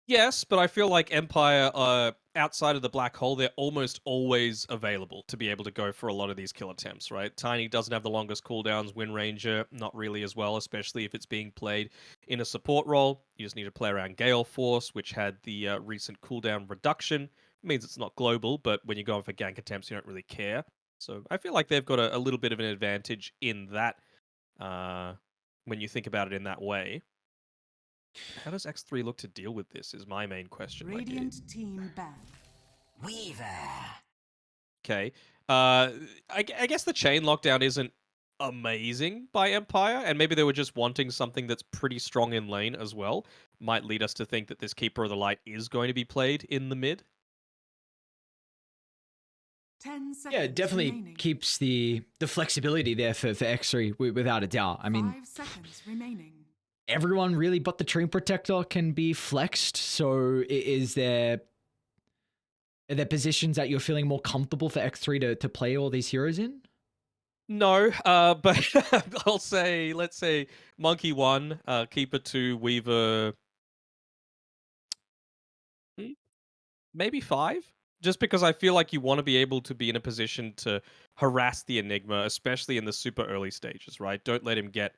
Yes, but I feel like Empire, outside of the black hole, they're almost always available to be able to go for a lot of these kill attempts, right? Tiny doesn't have the longest cooldowns, Wind Ranger, not really as well, especially if it's being played in a support role. You just need to play around Gale Force, which had the recent cooldown reduction. It means it's not global, but when you're going for gank attempts, you don't really care. So I feel like they've got a little bit of an advantage in that, uh, when you think about it in that way. How does X3 look to deal with this is my main question. Radiant team ban. Weaver. Okay. I guess the chain lockdown isn't amazing by Empire, and maybe they were just wanting something that's pretty strong in lane as well. Might lead us to think that this Keeper of the Light is going to be played in the mid. 10 Yeah, it seconds definitely remaining. keeps the flexibility there for X3 without a doubt. I mean, 5 seconds remaining. everyone really but the Train Protector can be flexed. So are there positions that you're feeling more comfortable for X3 to play all these heroes in? No, but I'll say, let's say Monkey 1, Keeper 2, Weaver, hmm, maybe 5? Just because I feel like you want to be able to be in a position to harass the Enigma, especially in the super early stages, right? Don't let him get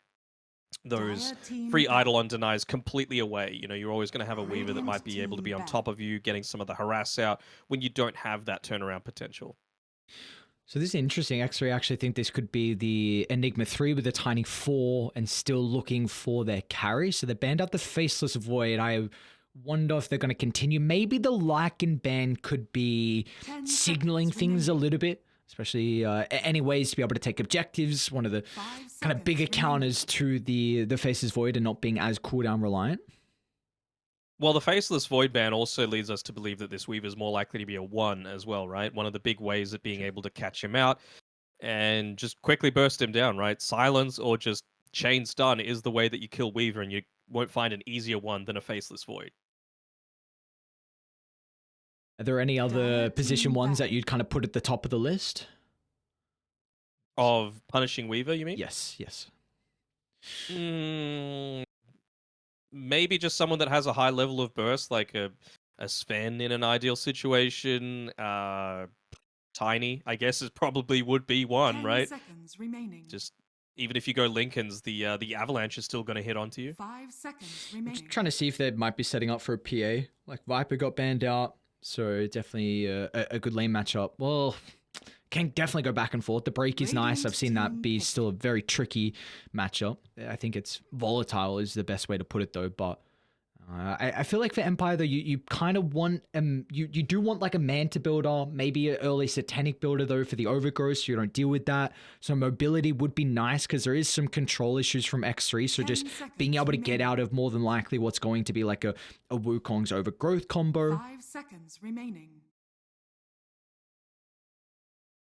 those Dire team free ban. Eidolon denies completely away. You know, you're always going to have a Weaver that might Radiant be able to team be on ban. top of you, getting some of the harass out when you don't have that turnaround potential. So this is interesting. X3 actually think this could be the Enigma 3 with a tiny 4 and still looking for their carry. So they banned out the Faceless Void. I wonder if they're going to continue. Maybe the Lycan ban could be 10 signaling seconds things a remaining. little bit, especially any ways to be able to take objectives. One of the 5 kind of seconds bigger remaining. counters to the Faceless Void and not being as cooldown reliant. Well, the Faceless Void ban also leads us to believe that this Weaver is more likely to be a 1 as well, right? One of the big ways of being able to catch him out and just quickly burst him down, right? Silence or just chain stun is the way that you kill Weaver, and you won't find an easier one than a Faceless Void. Are there any Dire other position team ones ban. that you'd kind of put at the top of the list? Of punishing Weaver, you mean? Yes, yes. Mm, maybe just someone that has a high level of burst, like a Sven in an ideal situation. Tiny, I guess, is probably would be one, 10 right? seconds remaining. Just even if you go Lincoln's, the avalanche is still going to hit onto you. 5 seconds I'm just remaining. trying to see if they might be setting up for a PA. Like Viper got banned out, so definitely a good lane matchup. Well, can definitely go back and forth. The break is nice. Radiant I've seen that team be pick. still a very tricky matchup. I think it's volatile is the best way to put it though, but I feel like for Empire though, you kind of want you do want like a Manta builder, maybe an early Satanic builder though for the overgrowth, so you don't deal with that. So mobility would be nice because there is some control issues from X3. So 10 just being seconds able to get remaining. out of more than likely what's going to be like a Wukong's overgrowth combo. 5 seconds remaining.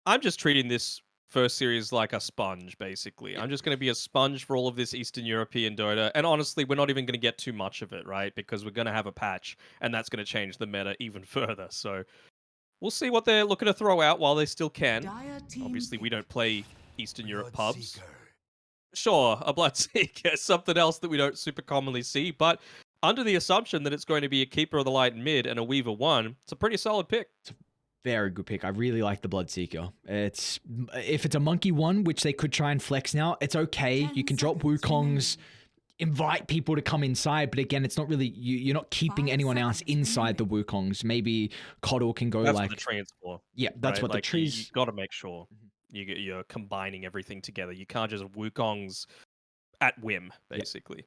I'm just treating this first series like a sponge, basically. Yeah. I'm just going to be a sponge for all of this Eastern European Dota. And honestly, we're not even going to get too much of it, right? Because we're going to have a patch, and that's going to change the meta even further. So we'll see what they're looking to throw out while they still can. Dire team Obviously, we pick. don't play Eastern Europe pubs. Bloodseeker. Sure, a Bloodseeker, something else that we don't super commonly see, but under the assumption that it's going to be a Keeper of the Light mid and a Weaver 1, it's a pretty solid pick. Very good pick. I really like the Bloodseeker. It's if it's a monkey one, which they could try and flex now, it's okay. 10 You can drop seconds Wukong's, remaining. invite people to come inside, but again, it's not really you're not keeping 5 anyone else seconds inside the remaining. Wukongs. Maybe Coddle can go That's what the like, tree's for, yeah, that's right? what the Like you trees. got to make sure you're combining everything together. You can't just Wukong's at whim, Yeah. basically.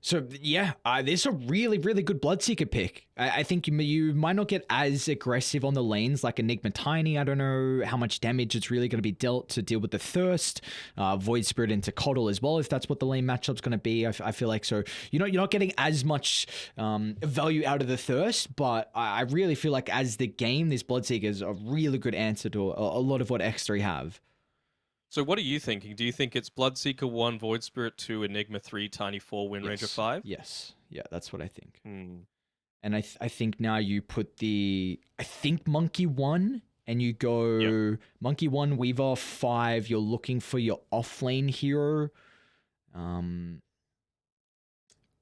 So yeah, this is a really, really good Bloodseeker pick. I think you might not get as aggressive on the lanes like Enigma Tiny. I don't know how much damage it's really going to be dealt to deal with the Thirst, Void Spirit into Coddle as well, if that's what the lane matchup's going to be. I feel like so you're not getting as much value out of the Thirst, but I really feel like as the game, this Bloodseeker is a really good answer to a lot of what X3 have. So what are you thinking? Do you think it's Bloodseeker 1, Void Spirit 2, Enigma 3, Tiny 4, Wind Ranger Yes, 5? yes, yeah, that's what I think. Hmm. And I think now you put I think Monkey 1 and you Yep. go Monkey 1, Weaver 5, you're looking for your offlane hero. Um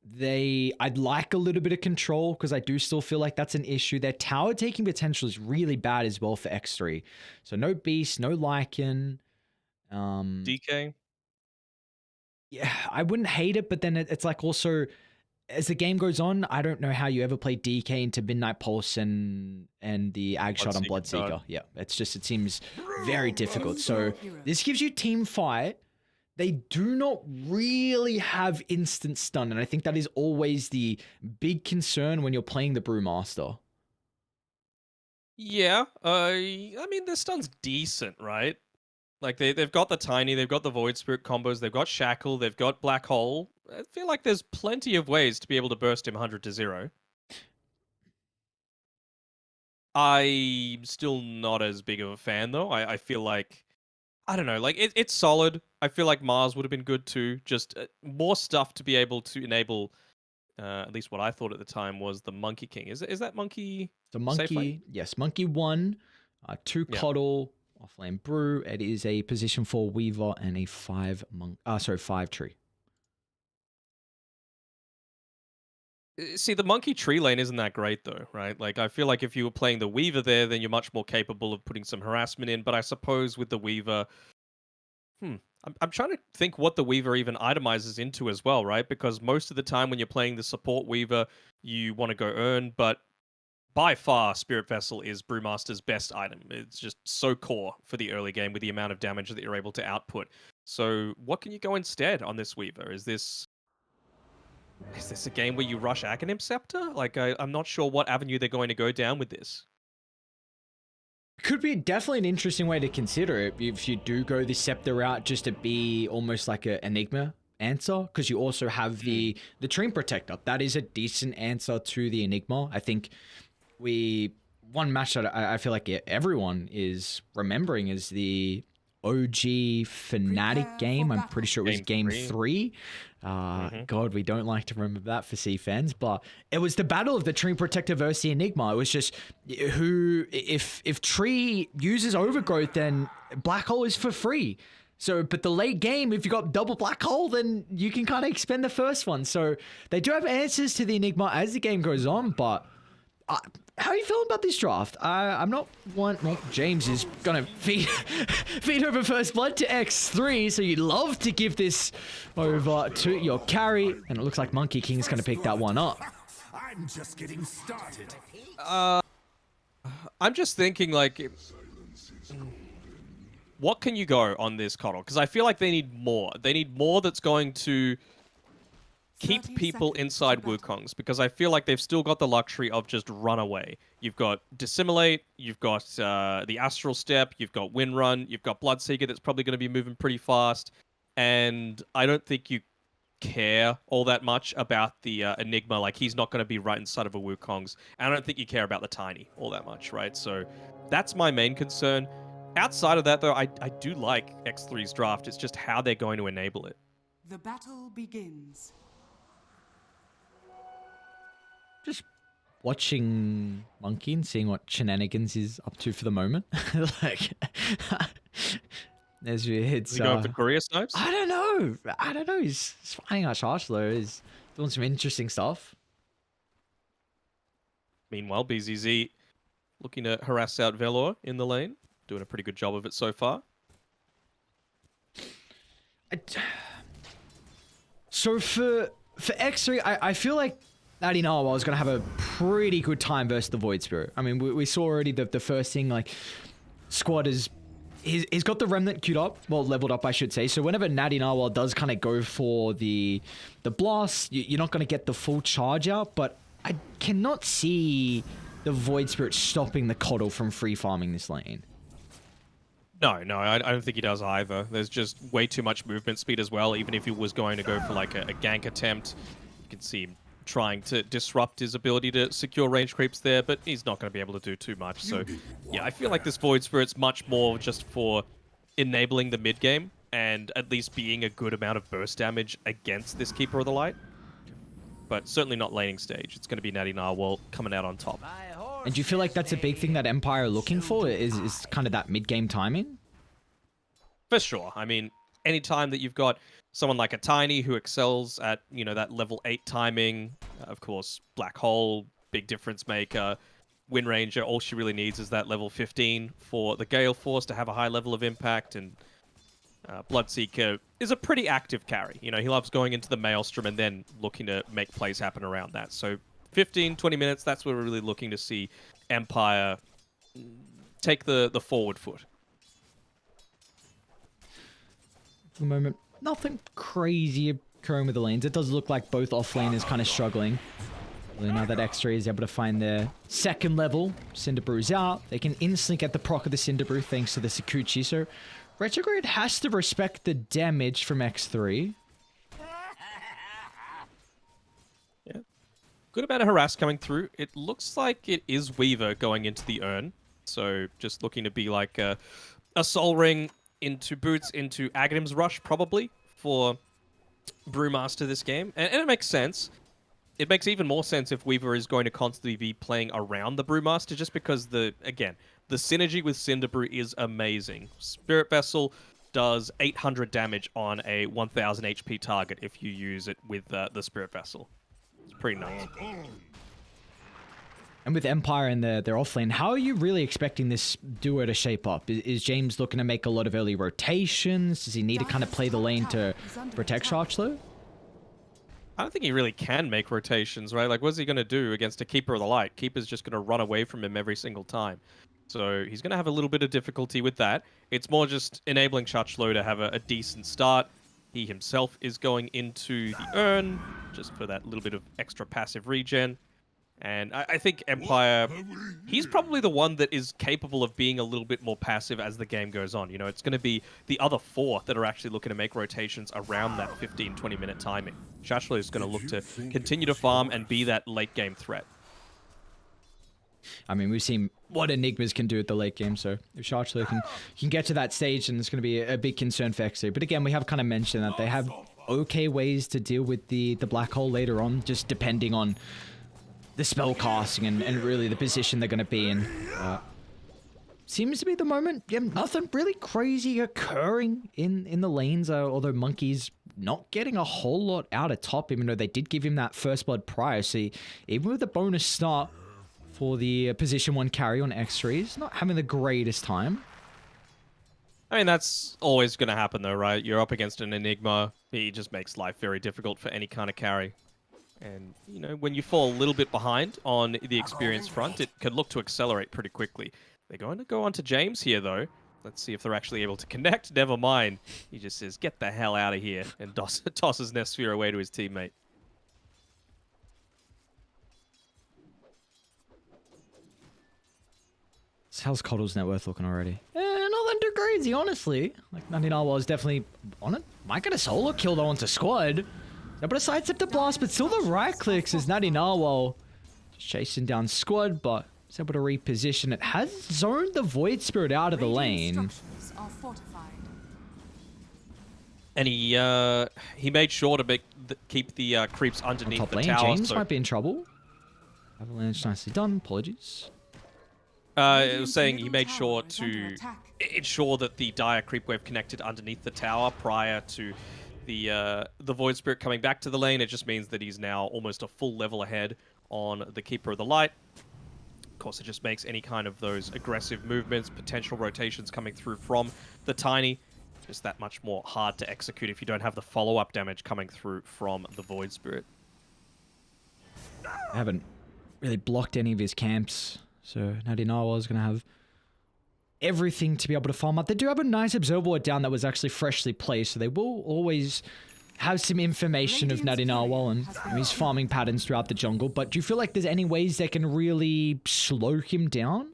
I'd like a little bit of control because I do still feel like that's an issue. Their tower taking potential is really bad as well for X3. So no Beast, no Lycan. DK. Yeah, I wouldn't hate it, but then it's like also as the game goes on, I don't know how you ever play DK into Midnight Pulse and the Ag Shot on Bloodseeker. Bloodseeker. Yeah, it seems very difficult. So this gives you team fight. They do not really have instant stun, and I think that is always the big concern when you're playing the Brewmaster. Yeah, I mean, this stun's decent, right? Like, they've got the Tiny, they've got the Void Spirit combos, they've got Shackle, they've got Black Hole. I feel like there's plenty of ways to be able to burst him 100 to 0. I'm still not as big of a fan, though. I feel like, I don't know, like, it's solid. I feel like Mars would have been good, too. Just more stuff to be able to enable, at least what I thought at the time was the Monkey King. Is that Monkey? The safe lane? Monkey, yes, Monkey 1, 2 Yeah. Coddle, Offlane Brew. It is a position 4 Weaver and a 5 Tree. See, the Monkey Tree lane isn't that great, though, right? Like, I feel like if you were playing the Weaver there, then you're much more capable of putting some harassment in. But I suppose with the Weaver, I'm trying to think what the Weaver even itemizes into as well, right? Because most of the time when you're playing the support Weaver, you want to go earn, but by far, Spirit Vessel is Brewmaster's best item. It's just so core for the early game with the amount of damage that you're able to output. So, what can you go instead on this Weaver? Is this a game where you rush Aghanim Scepter? Like, I'm not sure what avenue they're going to go down with this. Could be definitely an interesting way to consider it if you do go the Scepter route, just to be almost like an Enigma answer, because you also have the Dream Protector. That is a decent answer to the Enigma. I think one match that I feel like everyone is remembering is the OG Fnatic game. I'm pretty sure it was game 3. God, we don't like to remember that for C fans, but it was the battle of the Tree Protector versus the Enigma. It was just who, if Tree uses Overgrowth, then Black Hole is for free. So, but the late game, if you got double Black Hole, then you can kind of expend the first one. So they do have answers to the Enigma as the game goes on, but how are you feeling about this draft? I'm not one. Well, James is gonna feed over first blood to X3, so you'd love to give this over to your carry, and it looks like Monkey King's gonna pick that one up. I'm just getting started. I'm just thinking, like, what can you go on this Coddle? Because I feel like they need more. They need more that's going to keep 30 people seconds inside to battle. Wukongs, because I feel like they've still got the luxury of just run away. You've got Dissimulate, you've got the Astral Step, you've got Wind Run, you've got Bloodseeker that's probably going to be moving pretty fast, and I don't think you care all that much about the Enigma. Like, he's not going to be right inside of a Wukong's, and I don't think you care about the Tiny all that much, right? So that's my main concern. Outside of that, though, I do like X3's draft. It's just how they're going to enable it. The battle begins. Just watching Monkey and seeing what shenanigans he's up to for the moment. Like, as we hit. Is he going for Courier Snipes? I don't know. He's finding out Chargelo. He's doing some interesting stuff. Meanwhile, BZZ looking to harass out Velor in the lane. Doing a pretty good job of it so far. So for X3, I feel like Natty Narwhal is going to have a pretty good time versus the Void Spirit. I mean, we saw already the first thing, like, squad is... He's got the Remnant queued up, well, leveled up, I should say. So whenever Natty Narwhal does kind of go for the blast, you're not going to get the full charge out, but I cannot see the Void Spirit stopping the Coddle from free farming this lane. No, I don't think he does either. There's just way too much movement speed as well. Even if he was going to go for like a gank attempt, you can see him trying to disrupt his ability to secure range creeps there, but he's not going to be able to do too much. So yeah, I feel like this Void Spirit's much more just for enabling the mid game and at least being a good amount of burst damage against this Keeper of the Light. But certainly not laning stage. It's going to be Natty Narwhal coming out on top. And do you feel like that's a big thing that Empire are looking for, is kind of that mid-game timing? For sure. I mean, anytime that you've got someone like a Tiny who excels at, you know, that level 8 timing, of course, Black Hole, big difference maker, Wind Ranger, all she really needs is that level 15 for the Gale Force to have a high level of impact, and Bloodseeker is a pretty active carry. You know, he loves going into the Maelstrom and then looking to make plays happen around that. So 15, 20 minutes, that's where we're really looking to see Empire take the forward foot. For the moment, nothing crazy occurring with the lanes. It does look like both offlane is kind of struggling. Well, now that X3 is able to find their second level, Cinderbrew's out. They can instantly get the proc of the Cinderbrew thanks to the Sakuchi. So Retrograde has to respect the damage from X3. Yeah. Good amount of harass coming through. It looks like it is Weaver going into the urn. So just looking to be like a Soul Ring into Boots, into Aghanim's Rush probably for Brewmaster this game. And it makes sense. It makes even more sense if Weaver is going to constantly be playing around the Brewmaster, just because the synergy with Cinderbrew is amazing. Spirit Vessel does 800 damage on a 1000 HP target if you use it with the Spirit Vessel. It's pretty nuts. And with Empire and their offlane, how are you really expecting this duo to shape up? Is James looking to make a lot of early rotations? Does he need to kind of play the lane to protect Sharchlo? I don't think he really can make rotations, right? Like, what's he going to do against a Keeper of the Light? Keeper's just going to run away from him every single time. So he's going to have a little bit of difficulty with that. It's more just enabling Sharchlo to have a decent start. He himself is going into the urn, just for that little bit of extra passive regen. And I think Empire, he's probably the one that is capable of being a little bit more passive as the game goes on. You know, it's going to be the other four that are actually looking to make rotations around that 15, 20-minute timing. Sharchlo is going to look to continue to farm and be that late-game threat. I mean, we've seen what Enigmas can do at the late game, so if Sharchlo can get to that stage, then it's going to be a big concern for X2. But again, we have kind of mentioned that they have okay ways to deal with the Black Hole later on, just depending on the spell casting and really the position they're going to be in. Seems to be the moment. Yeah, nothing really crazy occurring in the lanes, although Monkey's not getting a whole lot out of top, even though they did give him that first blood prior. So even with the bonus start for the position 1 carry on X3, he's not having the greatest time. I mean, that's always going to happen though, right? You're up against an Enigma. He just makes life very difficult for any kind of carry. And, you know, when you fall a little bit behind on the experience front, it can look to accelerate pretty quickly. They're going to go on to James here, though. Let's see if they're actually able to connect. Never mind. He just says, get the hell out of here, and tosses Nesphere away to his teammate. So how's Coddle's net worth looking already? Nothing too crazy, honestly. Like, Nandinawal is definitely on it. Might get a solo kill, though, onto squad. Able to sidestep the blast, but still the right clicks as Nandinawal just chasing down squad, but it's able to reposition. It has zoned the Void Spirit out of the lane. And he made sure to keep the creeps underneath top the lane, tower. James might be in trouble. Avalanche nicely done. Apologies. It was saying he made sure to ensure that the Dire Creep Wave connected underneath the tower prior to the Void Spirit coming back to the lane. It just means that he's now almost a full level ahead on the Keeper of the Light. Of course, it just makes any kind of those aggressive movements, potential rotations coming through from the Tiny, just that much more hard to execute if you don't have the follow-up damage coming through from the Void Spirit. I haven't really blocked any of his camps, so Nandinawal is going to have everything to be able to farm up. They do have a nice observer down that was actually freshly placed, so they will always have some information of Nandinawal and his farming patterns throughout the jungle. But do you feel like there's any ways they can really slow him down?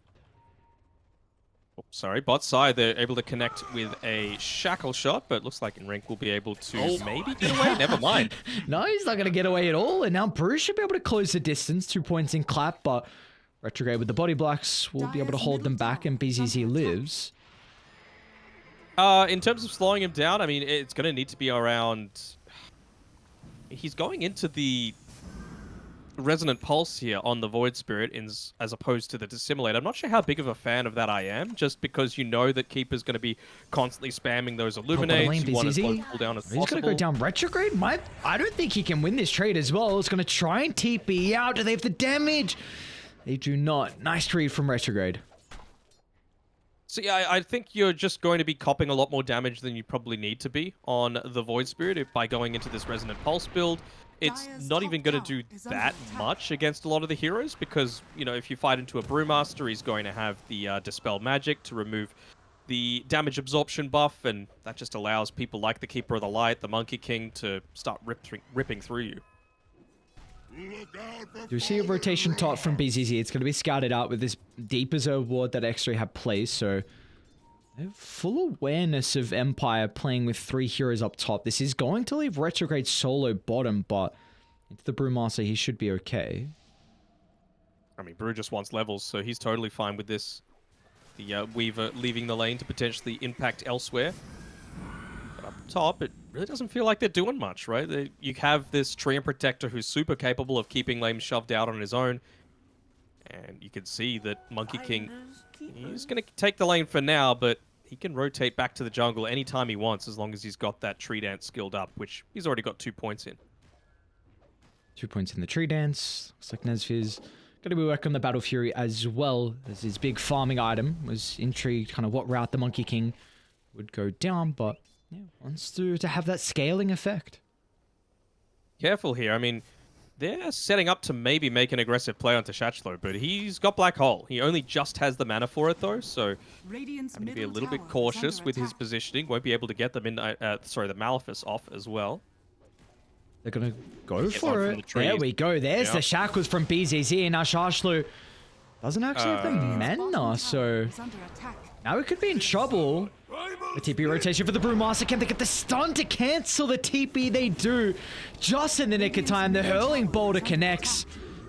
Oh, sorry, bot side, they're able to connect with a shackle shot, but looks like Enrink will be able to maybe get away. Never mind. No, he's not going to get away at all. And now Bruce should be able to close the distance. 2 points in clap, but Retrograde with the body blocks will be able to hold them back, and BZZ lives. In terms of slowing him down, I mean, it's going to need to be around... He's going into the Resonant Pulse here on the Void Spirit as opposed to the Dissimulate. I'm not sure how big of a fan of that I am, just because you know that Keeper's going to be constantly spamming those Illuminates. You want as low cooldown as He's going to go possible. down retrograde. I don't think he can win this trade as well. It's going to try and TP out. Do they have the damage? They do not. Nice trade from retrograde. So yeah, I think you're just going to be copping a lot more damage than you probably need to be on the Void Spirit by going into this Resonant Pulse build. It's Dire's not top even going to tower do is under that attack. much against a lot of the heroes because, you know, if you fight into a Brewmaster, he's going to have the Dispel Magic to remove the damage absorption buff, and that just allows people like the Keeper of the Light, the Monkey King, to start ripping through you. You see a rotation top from BZZ. It's going to be scouted out with this Deep Reserve Ward that X-Ray had placed, so they have full awareness of Empire playing with 3 heroes up top. This is going to leave retrograde solo bottom, but into the Brewmaster, he should be okay. I mean, Brew just wants levels, so he's totally fine with this. The Weaver leaving the lane to potentially impact elsewhere. But up top, it really doesn't feel like they're doing much, right? You have this Treant Protector who's super capable of keeping lane shoved out on his own. And you can see that Monkey King, he's going to take the lane for now, but he can rotate back to the jungle anytime he wants as long as he's got that Tree Dance skilled up, which he's already got 2 points in. 2 points in the Tree Dance. Looks like Nesvir's going to be working on the Battle Fury as well as his big farming item. Was intrigued kind of what route the Monkey King would go down, but yeah, wants to have that scaling effect. Careful here. I mean, they're setting up to maybe make an aggressive play onto Shachlo, but he's got Black Hole. He only just has the mana for it, though, so Radiant's I'm going to be a middle little bit tower is cautious under with his attack. positioning. Won't be able to get the the Malefice off as well. They're going to go Get one for from it. the trees. There we go. There's Yeah. the shackles from BZZ, and now Shashlu doesn't actually have the Radiant's mana, bottom so tower is under attack. now we could be in trouble. The TP rotation for the Brewmaster. Can they get the stun to cancel the TP? They do. Just in the nick of time, the hurling boulder connects.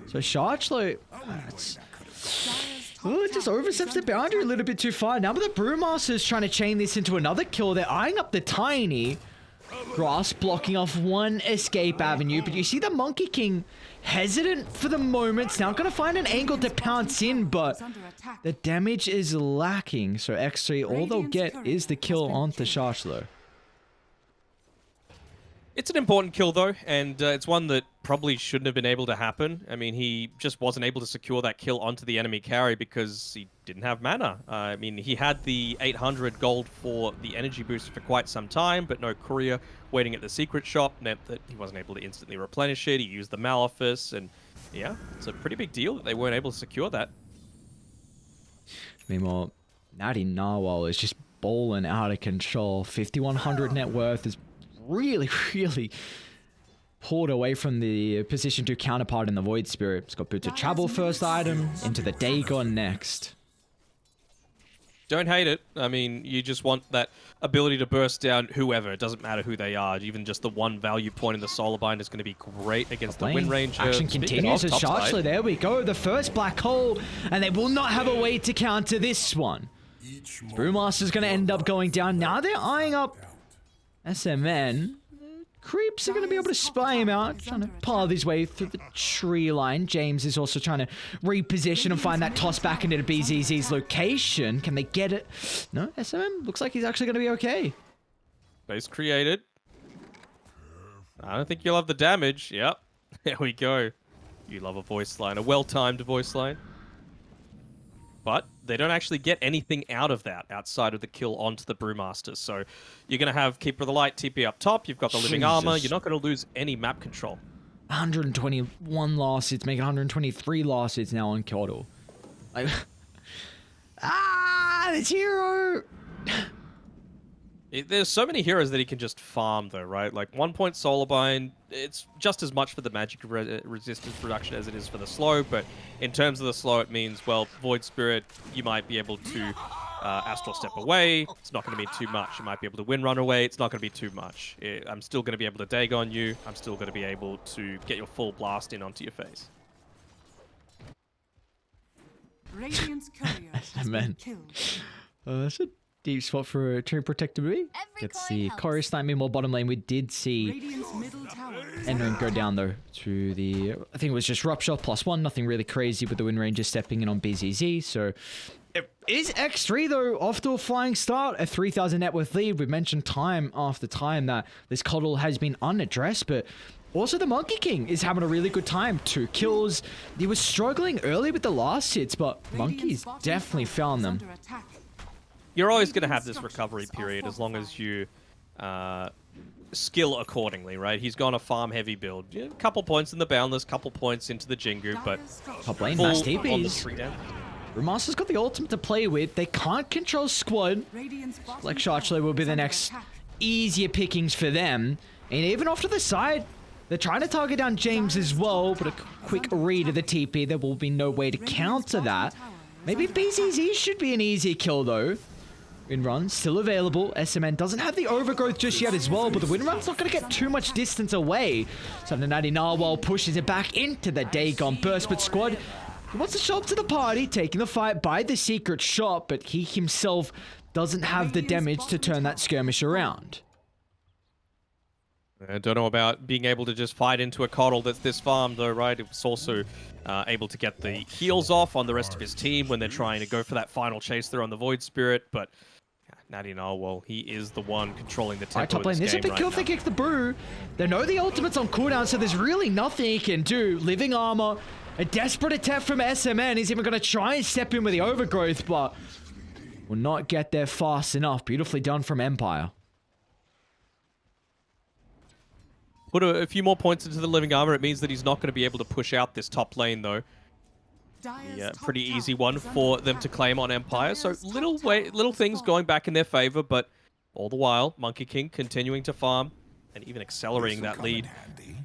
So Shachlo, Dire's top oh, it just tower is oversteps the under boundary a attack. little bit too far. Now the Brewmaster's trying to chain this into another kill. They're eyeing up the Tiny. Grass blocking off one escape avenue, but you see the Monkey King hesitant for the moment. It's now going to find an angle to pounce in, but Is under attack. the damage is lacking. So X3, all they'll Radiant's get courier is the has kill been onto killed. Shashlo. It's an important kill, though, and it's one that probably shouldn't have been able to happen. I mean, he just wasn't able to secure that kill onto the enemy carry because he didn't have mana. I mean, he had the 800 gold for the energy boost for quite some time, but no courier waiting at the secret shop meant that he wasn't able to instantly replenish it. He used the Malefice, and yeah, it's a pretty big deal that they weren't able to secure that. Meanwhile, Natty Narwhal is just balling out of control. 5,100 net worth is really, really pulled away from the position to counterpart in the Void Spirit. It's got Boots of Travel first item, into the Dagon next. Don't hate it. I mean, you just want that ability to burst down whoever. It doesn't matter who they are. Even just the one value point in the Solar Bind is going to be great against the Wind Ranger. Action Speaking continues of as topside, Shachlo. There we go. The first black hole, and they will not have a way to counter this one. Brewmaster's going to end up going down. Now they're eyeing up SMN. Creeps are going to be able to spy him out, trying to path his way through the tree line. James is also trying to reposition and find that toss back into the BZZ's location. Can they get it? No, SMN looks like he's actually going to be okay. Base created. I don't think you'll have the damage. Yep. There we go. You love a voice line. A well-timed voice line. But they don't actually get anything out of that outside of the kill onto the Brewmaster. So you're going to have Keeper of the Light TP up top. You've got the Living Armor. Jesus. You're not going to lose any map control. 121 losses, making 123 losses now on Kyoto. Like, this hero! There's so many heroes that he can just farm, though, right? Like, 1 point Solar Bind, it's just as much for the magic resistance production as it is for the slow, but in terms of the slow, it means, well, Void Spirit, you might be able to Astral Step away. It's not going to be too much. You might be able to Wind Run away. It's not going to be too much. I'm still going to be able to Dagon you. I'm still going to be able to get your full blast in onto your face. Radiant's courier has Man. been killed. That's a deep spot for Tree Protector B. Gets the chorus time. Meanwhile, bottom lane, we did see Radiant's middle tower is Enring go down though to the, I think it was just Rupture +1, nothing really crazy with the Wind Ranger stepping in on BZZ. So it is X3 though, off to a flying start, a 3,000 net worth lead. We've mentioned time after time that this Coddle has been unaddressed, but also the Monkey King is having a really good time. 2 kills. He was struggling early with the last hits, but Monkey's definitely found them. under attack. You're always going to have this recovery period as long as you skill accordingly, right? He's gone a farm-heavy build. Yeah, a couple points in the Boundless, couple points into the Jingu, but Top lane, full mass on the TPs. 3 down. Remaster's got the ultimate to play with. They can't control squad. Radiant's bottom Like tower Sharchler will be is the under next attack. easier pickings for them. And even off to the side, they're trying to target down James as well, but a quick read of the TP. There will be no way to counter that. Maybe BZZ should be an easy kill though. Wind run still available. SMN doesn't have the overgrowth just yet as well, but the wind run's not going to get too much distance away. So the Natty Narwhal pushes it back into the Dagon burst, but squad, he wants to show up to the party, taking the fight by the secret shot, but he himself doesn't have the damage to turn that skirmish around. I don't know about being able to just fight into a Coddle that's this farmed though, right? It was also able to get the heals off on the rest of his team when they're trying to go for that final chase there on the Void Spirit, but Natty Narwhal, he is the one controlling the tempo Alright, top lane, of there's this a game big kill right if they now. kick the brew. They know the ultimate's on cooldown, so there's really nothing he can do. Living armor, a desperate attack from SMN. He's even going to try and step in with the overgrowth, but will not get there fast enough. Beautifully done from Empire. Put a few more points into the living armor. It means that he's not going to be able to push out this top lane though. Dire's Yeah, top pretty tower easy one is under for them attack. to claim on Empire. So Dire's top little tower little has things fallen. going back in their favor, but all the while, Monkey King continuing to farm and even accelerating This'll that come in lead. handy.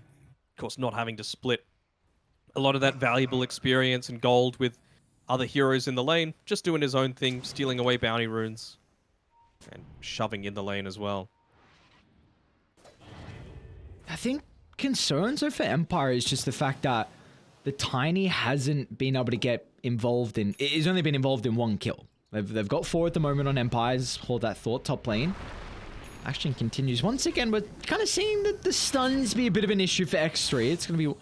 Of course, not having to split a lot of that valuable experience and gold with other heroes in the lane, just doing his own thing, stealing away bounty runes and shoving in the lane as well. I think concerns though for Empire is just the fact that the Tiny hasn't been able to get involved in, he's only been involved in 1 kill. They've got 4 at the moment on Empires. Hold that thought, top lane. Action continues. Once again, we're kind of seeing that the stuns be a bit of an issue for X3. It's going to be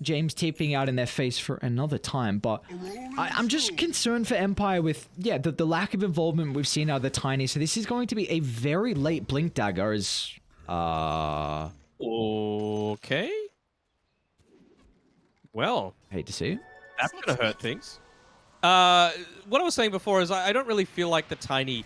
James taping out in their face for another time, but I'm just concerned for Empire with, yeah, the lack of involvement we've seen out of the Tiny. So this is going to be a very late Blink Dagger as, Okay. Well, hate to see it. that's going to hurt things. What I was saying before is I don't really feel like the Tiny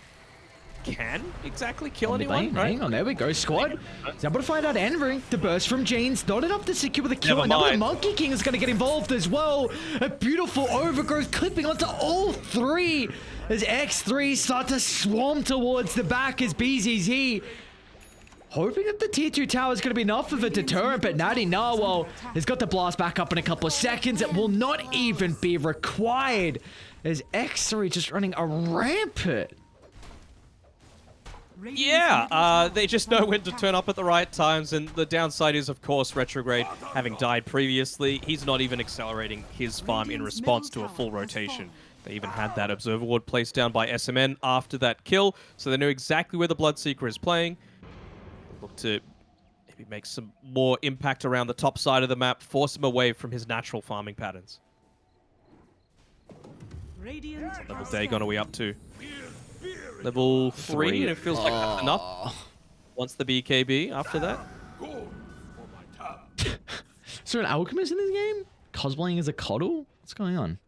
can exactly kill Mid anyone, lane, right? hang on, there we go, squad. He's able to find out Enring. The burst from Jeans, not enough to secure the kill. Never And now the mind. Monkey King is going to get involved as well. A beautiful overgrowth clipping onto all 3 as X3 start to swarm towards the back as BZZ hoping that the tier 2 tower is going to be enough of a deterrent, but Natty Narwhal has got the blast back up in a couple of seconds. It will not even be required as X3 just running a rampant. Radiant's Yeah, middle tower they is just know under when to attack. turn up at the right times, and the downside is, of course, Retrograde, having died previously, he's not even accelerating his farm in Radiant's response to middle a full tower has rotation. fallen. They even had that Observer Ward placed down by SMN after that kill, so they know exactly where the Bloodseeker is playing. Look to maybe make some more impact around the top side of the map, force him away from his natural farming patterns. Radiant Level has Dagon are fallen. we up to? Level 3, and it feels like that's enough. Once the BKB after that. Is there an alchemist in this game? Cosplaying as a Coddle? What's going on?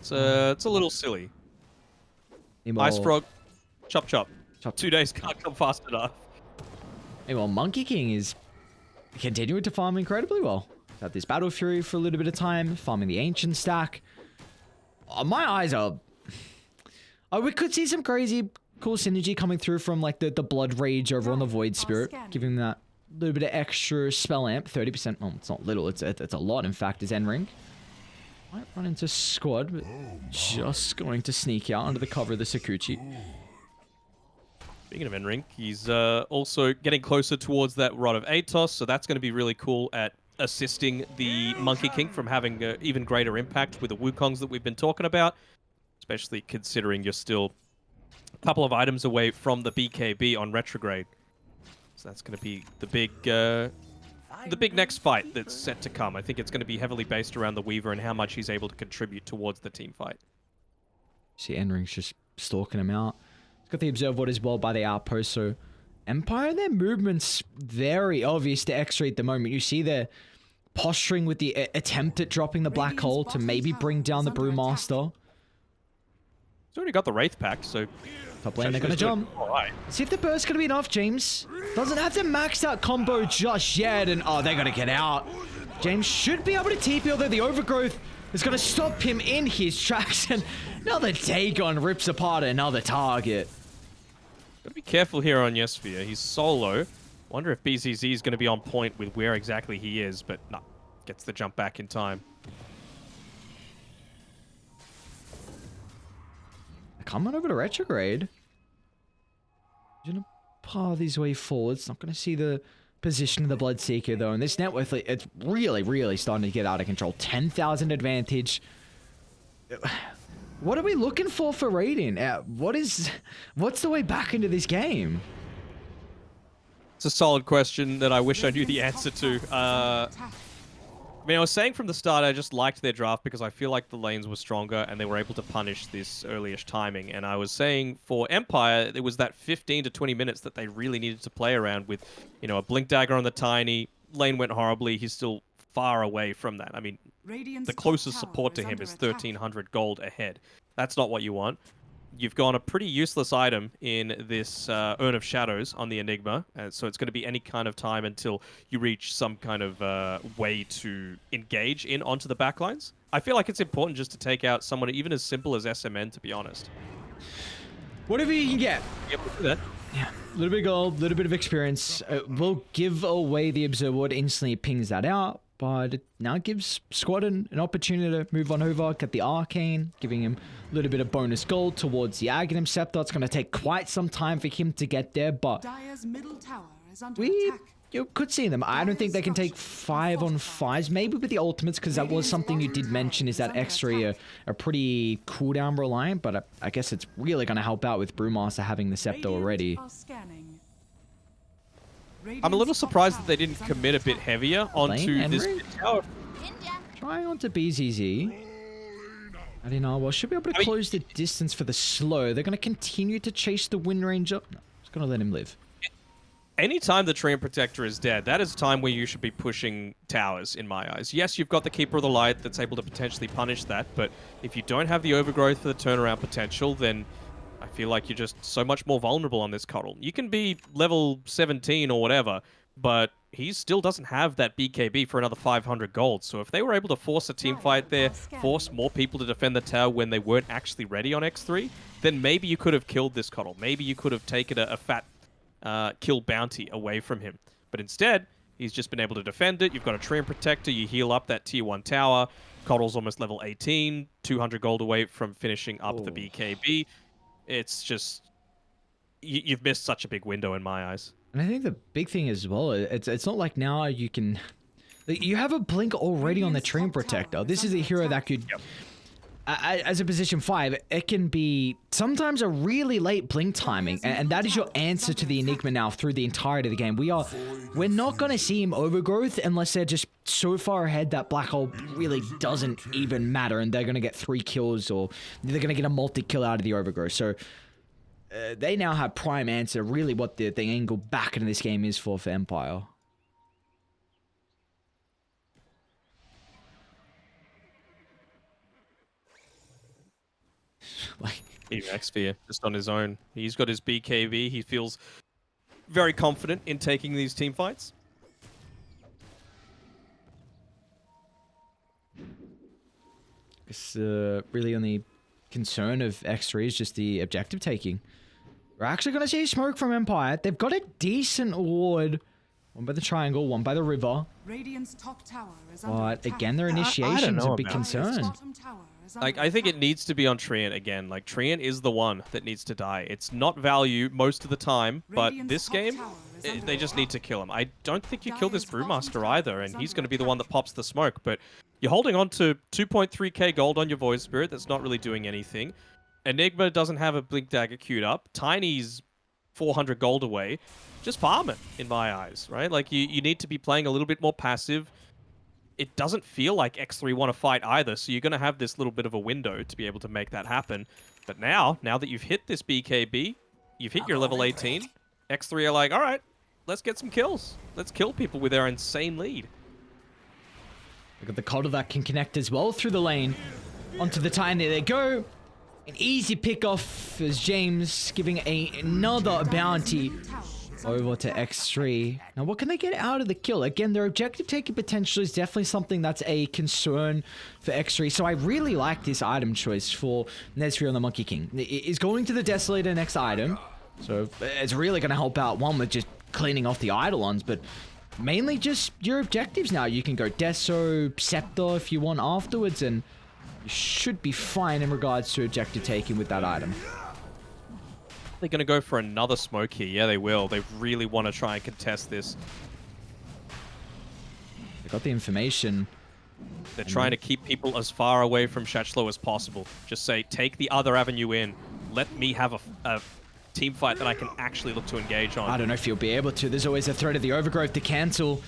It's a little silly. Meanwhile, Ice Frog, chop chop. Chop. 2 days can't come fast enough. Meanwhile, Monkey King is continuing to farm incredibly well. Got this Battle Fury for a little bit of time, farming the Ancient stack. My eyes are... Oh, we could see some crazy, cool synergy coming through from like the Blood Rage over on the Void Spirit, giving that little bit of extra spell amp, 30%. Oh, it's not little, it's a lot, in fact, is Enring. Might run into squad, but just going to sneak out under the cover of the Sakuchi. Speaking of Enrink, he's also getting closer towards that Rod of Atos, so that's going to be really cool at assisting the Monkey King from having even greater impact with the Wukongs that we've been talking about. especially considering you're still a couple of items away from the BKB on retrograde. So that's going to be the big next fight that's set to come. I think it's going to be heavily based around the Weaver and how much he's able to contribute towards the team fight. See, Enring's just stalking him out. He's got the Observe Ward as well by the outpost, so Empire, their movement's very obvious to X-Ray at the moment. You see they're posturing with the attempt at dropping the black hole to maybe bring down the Brewmaster. He's already got the Wraith pack, so... Top lane, they're gonna jump. Alright. See if the burst's gonna be enough, James. Doesn't have to max out combo just yet, and oh, they're gonna get out. James should be able to TP, although the Overgrowth is gonna stop him in his tracks, and another Dagon rips apart another target. Gotta be careful here on Yesphere. He's solo. Wonder if BZZ is gonna be on point with where exactly he is, but nah, gets the jump back in time. Coming over to retrograde. He's gonna path his way forwards. Not gonna see the position of the Bloodseeker though. And this net worth, it's really starting to get out of control. 10,000 advantage. What are we looking for Raiden? What's the way back into this game? It's a solid question that I wish I knew the answer to. I mean, I was saying from the start, I just liked their draft because I feel like the lanes were stronger and they were able to punish this earlyish timing. And I was saying for Empire, it was that 15 to 20 minutes that they really needed to play around with, you know, a Blink Dagger on the Tiny. Lane went horribly. He's still far away from that. I mean, the closest support to him is 1,300 gold ahead. That's not what you want. You've gone a pretty useless item in this Urn of Shadows on the Enigma, so it's going to be any kind of time until you reach some kind of way to engage in onto the backlines. I feel like it's important just to take out someone even as simple as SMN, to be honest. Whatever you can get. Yep, we'll do that. Yeah, a little bit of gold, a little bit of experience. We'll give away the Observer Ward, instantly pings that out. But it now gives Squad an opportunity to move on over, get the Arcane, giving him a little bit of bonus gold towards the Aghanim Scepter. It's going to take quite some time for him to get there, but Dire's middle tower is under attack. you could see them. I don't think they can take 5-on-5s, maybe with the ultimates, because that was something you did mention, is that X3 are pretty cooldown reliant, but I guess it's really going to help out with Brewmaster having the Scepter already. I'm a little surprised that they didn't commit a bit heavier onto this tower. Trying onto BZZ. I don't know. Well, should be able to close the distance for the slow. They're going to continue to chase the Wind Ranger. No, just going to let him live. Anytime the Treant Protector is dead, that is time where you should be pushing towers, in my eyes. Yes, you've got the Keeper of the Light that's able to potentially punish that, but if you don't have the Overgrowth for the turnaround potential, then I feel like you're just so much more vulnerable on this Cuddle. You can be level 17 or whatever, but he still doesn't have that BKB for another 500 gold. So if they were able to force a team fight there, force more people to defend the tower when they weren't actually ready on X3, then maybe you could have killed this Cuddle. Maybe you could have taken a fat kill bounty away from him. But instead, he's just been able to defend it. You've got a Treant Protector. You heal up that tier 1 tower. Cuddle's almost level 18, 200 gold away from finishing up the BKB. It's just, you've missed such a big window in my eyes. And I think the big thing as well, it's not like now you can, you have a blink already on the Treant Protector. This is a hero that could, as a position 5, it can be sometimes a really late blink timing, and that is your answer to the Enigma now through the entirety of the game. We're not going to see him Overgrowth unless they're just so far ahead that Black Hole really doesn't even matter, and they're going to get 3 kills, or they're going to get a multi-kill out of the Overgrowth. So they now have prime answer, really what the angle back into this game is for Empire. Like Xphere, just on his own. He's got his BKB. He feels very confident in taking these team fights. It's really only concern of X3 is just the objective taking. We're actually going to see smoke from Empire. They've got a decent ward. One by the triangle, one by the river. Radiant's top tower is under But attack. again, their initiation's a big concern. Like, I think it needs to be on Treant again. Like, Treant is the one that needs to die. It's not value most of the time, but this game, they just need to kill him. I don't think you kill this Brewmaster either, and he's going to be the one that pops the smoke. But you're holding on to 2.3k gold on your Void Spirit. That's not really doing anything. Enigma doesn't have a Blink Dagger queued up. Tiny's 400 gold away. Just farm it, in my eyes, right? Like, you need to be playing a little bit more passive. It doesn't feel like X3 want to fight either, so you're going to have this little bit of a window to be able to make that happen. But now that you've hit this BKB, you've hit your level 18, X3 are like, all right, let's get some kills. Let's kill people with our insane lead. Look at the Coddle that can connect as well through the lane. Onto the Tiny, there they go. An easy pick off as James giving another bounty over to X3. Now, what can they get out of the kill? Again, their objective taking potential is definitely something that's a concern for X3. So I really like this item choice for Nezri on the Monkey King. Is going to the Desolator next item. So it's really going to help out, one, with just cleaning off the Eidolons, but mainly just your objectives now. You can go Deso, Scepter if you want afterwards, and you should be fine in regards to objective taking with that item. They're going to go for another smoke here. Yeah, they will. They really want to try and contest this. They got the information. They're trying to keep people as far away from Shachlo as possible. Just say, take the other avenue in. Let me have a team fight that I can actually look to engage on. I don't know if you'll be able to. There's always a threat of the Overgrowth to cancel.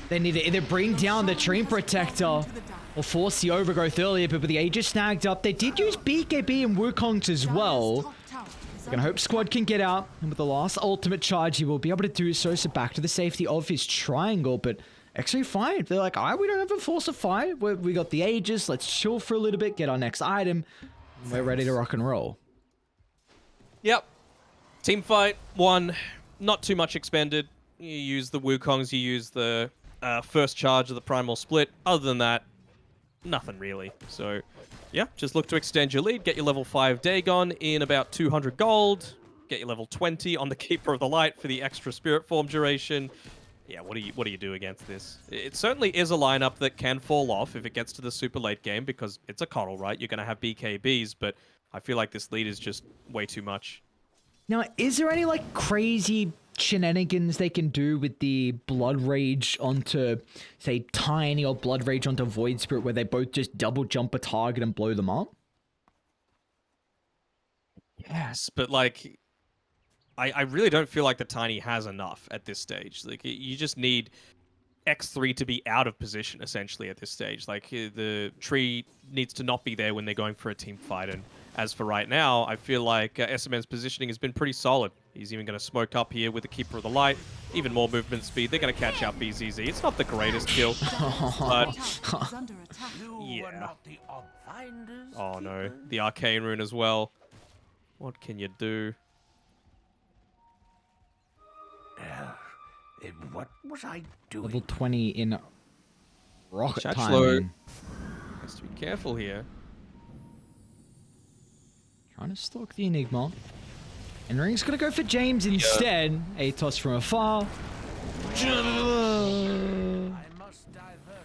They need to either bring down the Treant Protector or force the Overgrowth earlier, but with the Aegis snagged up, they did use BKB and Wukongs as well. We're gonna hope Squad can get out, and with the last ultimate charge, he will be able to do so. So back to the safety of his triangle, but actually fine. They're like, all right, we don't have a force of fire. We got the Aegis. Let's chill for a little bit, get our next item. And we're ready to rock and roll. Yep. Team fight, one. Not too much expended. You use the Wukongs, you use the first charge of the Primal Split. Other than that, nothing really. So, yeah, just look to extend your lead, get your level 5 Dagon in about 200 gold, get your level 20 on the Keeper of the Light for the extra Spirit Form duration. Yeah, what do you do against this? It certainly is a lineup that can fall off if it gets to the super late game because it's a Coddle, right? You're going to have BKBs, but I feel like this lead is just way too much. Now, is there any, like, crazy shenanigans they can do with the Blood Rage onto, say, Tiny or Blood Rage onto Void Spirit where they both just double jump a target and blow them up? Yes, but, like, I really don't feel like the Tiny has enough at this stage. Like, you just need X3 to be out of position, essentially, at this stage. Like, the tree needs to not be there when they're going for a team fight, and as for right now, I feel like SMN's positioning has been pretty solid. He's even going to smoke up here with the Keeper of the Light. Even more movement speed. They're going to catch out BZZ. It's not the greatest kill, but yeah. Oh no, the Arcane Rune as well. What can you do? What was I doing? Level 20 in rocket Shachlo timing. has to be careful here. Trying to stalk the Enigma. And Ring's gonna go for James instead. Atos from afar.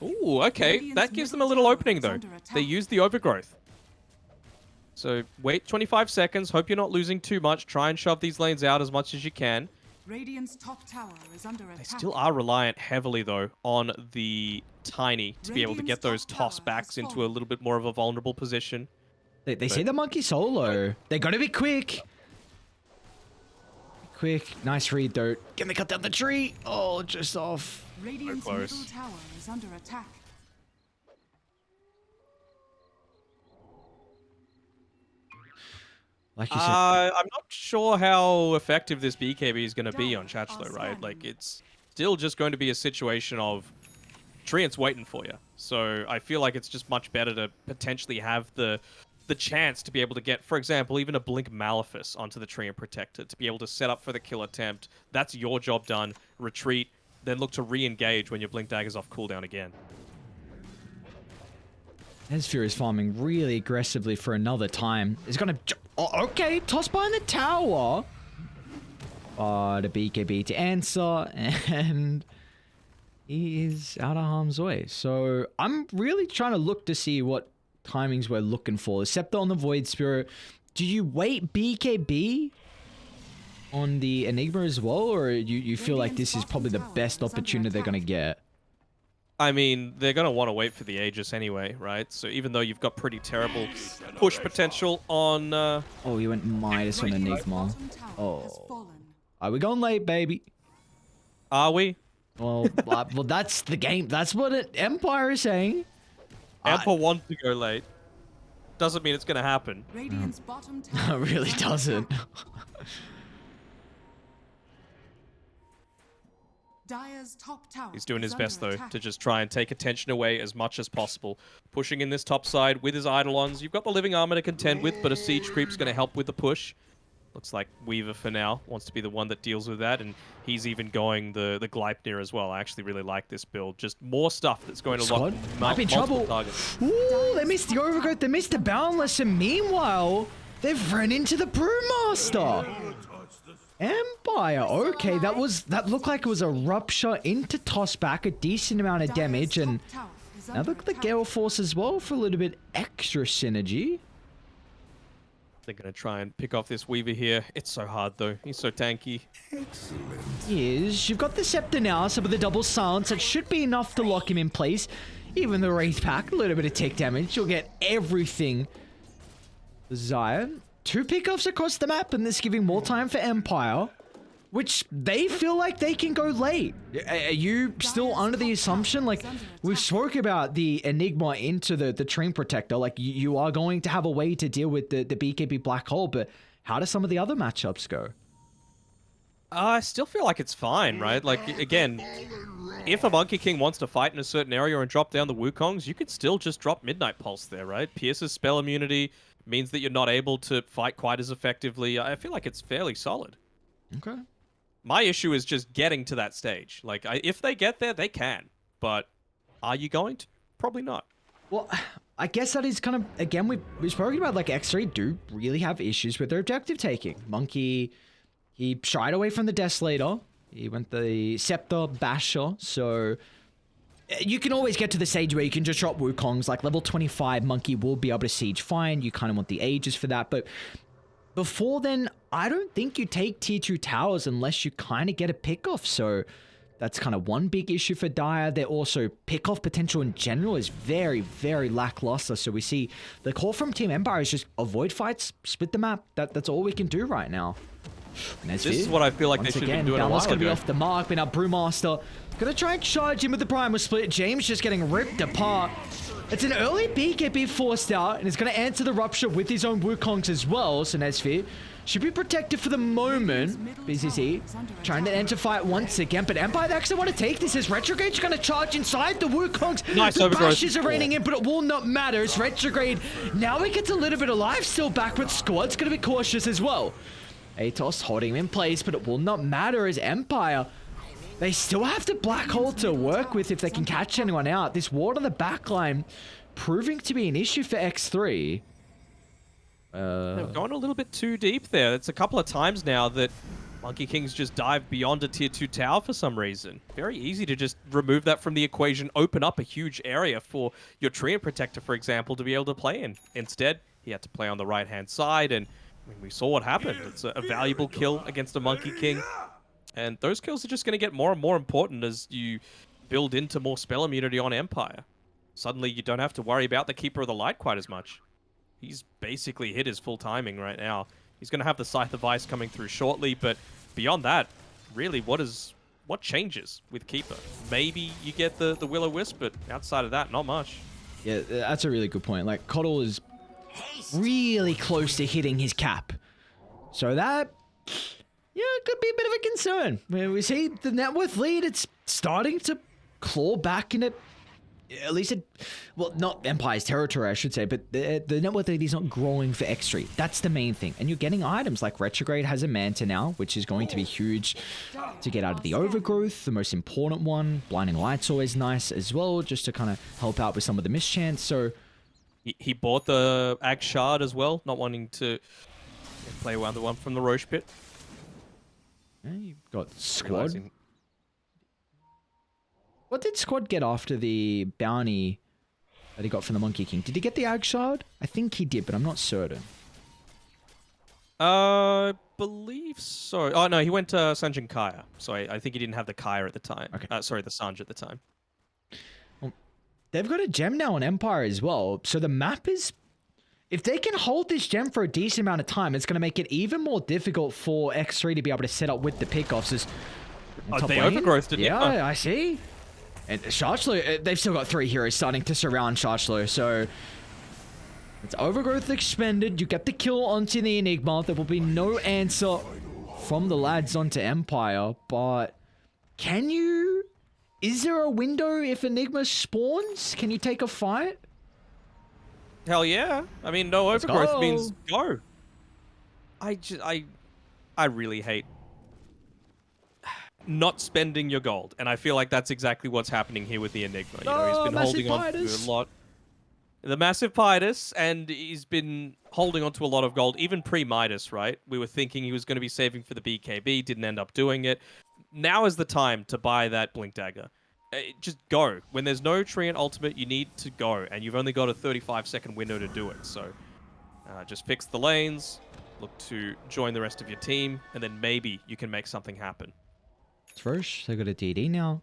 Ooh, okay. That gives them a little opening, though. They use the Overgrowth. So, wait 25 seconds. Hope you're not losing too much. Try and shove these lanes out as much as you can. Radiant's top tower is under attack. They still are reliant heavily, though, on the Tiny to be able to get those toss backs into a little bit more of a vulnerable position. They say the monkey solo. They gotta be quick. Quick. Nice read, though. Can they cut down the tree? Oh, just off. Radiant's middle tower is under attack. Like you said. I'm not sure how effective this BKB is going to be on Shachlo, right? Like, it's still just going to be a situation of Treant's waiting for you. So I feel like it's just much better to potentially have the chance to be able to get, for example, even a Blink Malefice onto the Treant Protector, to be able to set up for the kill attempt. That's your job done. Retreat, then look to re-engage when your Blink Dagger's off cooldown again. Hezfir is farming really aggressively for another time. He's gonna... Oh, okay, toss behind the tower. The BKB to answer, and he is out of harm's way. So I'm really trying to look to see what timings we're looking for. The Scepter on the Void Spirit. Do you wait BKB on the Enigma as well, or you feel like this is probably the best opportunity they're gonna get? I mean, they're going to want to wait for the Aegis anyway, right? So even though you've got pretty terrible push potential on... Oh, you went Midas on Radiant's Enigma. bottom tower has Oh. fallen. Are we going late, baby? Are we? Well, well, that's the game. That's what Empire is saying. Emperor wants to go late. Doesn't mean it's going to happen. Radiant's bottom It tower really is under doesn't. attack. Dire's top tower He's doing is his best, under though, attack. to just try and take attention away as much as possible. Pushing in this top side with his Eidolons. You've got the Living Armor to contend with, but a Siege Creep's going to help with the push. Looks like Weaver, for now, wants to be the one that deals with that, and he's even going the Gleipnir as well. I actually really like this build. Just more stuff that's going to lock Squad might be in multiple trouble. targets. Ooh, they missed the overgrowth. They missed the Boundless, and meanwhile, they've run into the Brewmaster. Empire. Okay, that looked like it was a rupture into toss back, a decent amount of Dire's damage, and top tower is now under look at the attack. Gale Force as well for a little bit extra synergy. They're going to try and pick off this Weaver here. It's so hard, though. He's so tanky. Is you've got the Scepter now, so with the double silence, it should be enough to lock him in place. Even the Wraith Pack, a little bit of tick damage. You'll get everything desired. 2 pickoffs across the map, and this giving more time for Empire, which they feel like they can go late. Are you still under the assumption, like, we've spoke about the Enigma into the Train Protector, like, you are going to have a way to deal with the BKB Black Hole, but how do some of the other matchups go? I still feel like it's fine, right? Like, again, if a Monkey King wants to fight in a certain area and drop down the Wukongs, you could still just drop Midnight Pulse there, right? Pierce's spell immunity means that you're not able to fight quite as effectively. I feel like it's fairly solid. Okay. My issue is just getting to that stage. Like, if they get there, they can. But are you going to? Probably not. Well, I guess that is kind of, again, we've spoken about, like, X3 do really have issues with their objective taking. Monkey, he shied away from the Desolator. He went the Scepter Basher, so you can always get to the stage where you can just drop Wukongs. Like, level 25, Monkey will be able to siege fine. You kind of want the Aegis for that, but before then, I don't think you take tier 2 towers unless you kind of get a pick-off, so that's kind of one big issue for Dire. They're also pick-off potential in general is very, very lackluster, so we see the call from Team Empire is just avoid fights, split the map. That's all we can do right now. And This is what I feel like they once should have again, been doing a Boundless while gonna be ago. off the mark, but now Brewmaster gonna try and charge him with the Primal Split. James just getting ripped apart. It's an early BKB forced out, and it's going to answer the Rupture with his own Wukongs as well, so Nesfir should be protected for the moment. BCC trying to enter fight once again, but Empire they actually want to take this as Retrograde's going to charge inside the Wukongs. Nice the overgrowth. bashes are raining in, but it will not matter as Retrograde now he gets a little bit of life still back, but Squad's going to be cautious as well. Atos holding him in place, but it will not matter as Empire, they still have the Black Hole to work with if they can catch anyone out. This ward on the backline proving to be an issue for X3. They've gone a little bit too deep there. It's a couple of times now that Monkey Kings just dive beyond a tier 2 tower for some reason. Very easy to just remove that from the equation, open up a huge area for your Treant Protector, for example, to be able to play in. Instead, he had to play on the right-hand side, and I mean, we saw what happened. It's a valuable kill against a Monkey King. And those kills are just going to get more and more important as you build into more spell immunity on Empire. Suddenly, you don't have to worry about the Keeper of the Light quite as much. He's basically hit his full timing right now. He's going to have the Scythe of Ice coming through shortly, but beyond that, really, what changes with Keeper? Maybe you get the Will-O-Wisp, but outside of that, not much. Yeah, that's a really good point. Like, Coddle is really close to hitting his cap. So that, yeah, could be a bit of a concern. We see the net worth lead, it's starting to claw back into, at least, well, not Empire's territory, I should say, but the net worth lead is not growing for X3. That's the main thing. And you're getting items like Retrograde has a Manta now, which is going to be huge to get out of the overgrowth, the most important one. Blinding Light's always nice as well, just to kind of help out with some of the mischance. So He bought the Ag Shard as well, not wanting to play one the one from the Roche pit. yeah, you've got Squad. Realizing- What did Squad get after the bounty that he got from the Monkey King? Did he get the Ag Shard? I think he did, but I'm not certain. I believe so. Oh, no, he went to Sanjin Kaya. So I think he didn't have the Kaya at the time. Okay. Sorry, the Sanj at the time. they've got a gem now on Empire as well. So the map is... If they can hold this gem for a decent amount of time, it's going to make it even more difficult for X3 to be able to set up with the pickoffs. They overgrowthed it. Yeah, I see. And Shachlo, they've still got 3 heroes starting to surround Shachlo, so... It's overgrowth expended. You get the kill onto the Enigma. There will be no answer from the lads onto Empire, but... Can you... Is there a window if Enigma spawns? Can you take a fight? Hell yeah. I mean, no overgrowth means go. I really hate not spending your gold. And I feel like that's exactly what's happening here with the Enigma. You know, he's been holding on to a lot. The massive Midas, and he's been holding on to a lot of gold, even pre-Midas, right? We were thinking he was going to be saving for the BKB, didn't end up doing it. Now is the time to buy that Blink Dagger. Just go. When there's no Treant ultimate, you need to go, and you've only got a 35-second window to do it. So just fix the lanes, look to join the rest of your team, and then maybe you can make something happen. First, they got a DD now.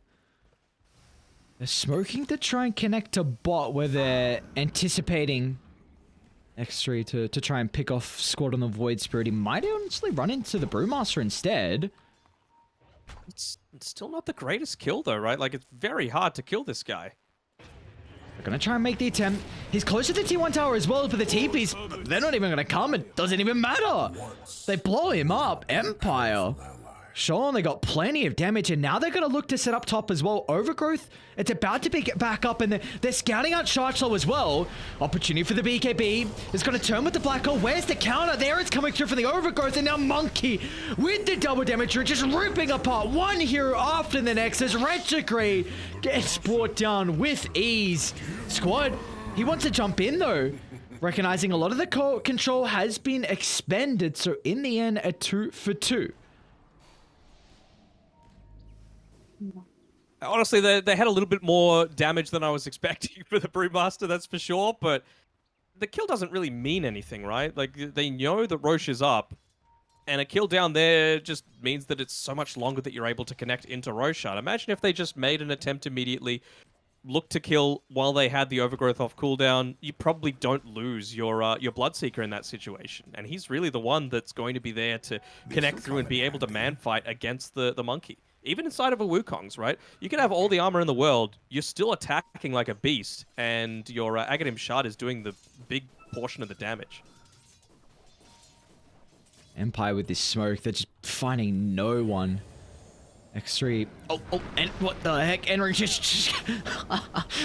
They're smoking to try and connect to bot where they're anticipating X3 to try and pick off Squad on the Void Spirit. He might honestly run into the Brewmaster instead. It's still not the greatest kill, though, right? Like, it's very hard to kill this guy. They're going to try and make the attempt. He's closer to T1 tower as well, but the TPs, they're not even going to come. It doesn't even matter. They blow him up. Empire. Sean, they got plenty of damage, and now they're going to look to set up top as well. Overgrowth, it's about to pick it back up, and they're scouting out Chargelo as well. Opportunity for the BKB. It's going to turn with the black hole. Where's the counter? There it's coming through from the Overgrowth, and now Monkey with the double damage, just ripping apart one hero after the next as Retrograde gets brought down with ease. Squad, he wants to jump in though, recognizing a lot of the control has been expended, so in the end, a 2 for 2. Honestly, they had a little bit more damage than I was expecting for the Brewmaster, that's for sure, but the kill doesn't really mean anything, right? Like, they know that Roche is up, and a kill down there just means that it's so much longer that you're able to connect into Roshan. Imagine if they just made an attempt immediately, looked to kill while they had the Overgrowth off cooldown. You probably don't lose your Bloodseeker in that situation, and he's really the one that's going to be there to connect through and be able to man-fight against the Monkey. Even inside of a Wukong's, right? You can have all the armor in the world, you're still attacking like a beast, and your Aghanim Shard is doing the big portion of the damage. Empire with this smoke, they're just finding no one. X3. Oh, and what the heck? Enric just...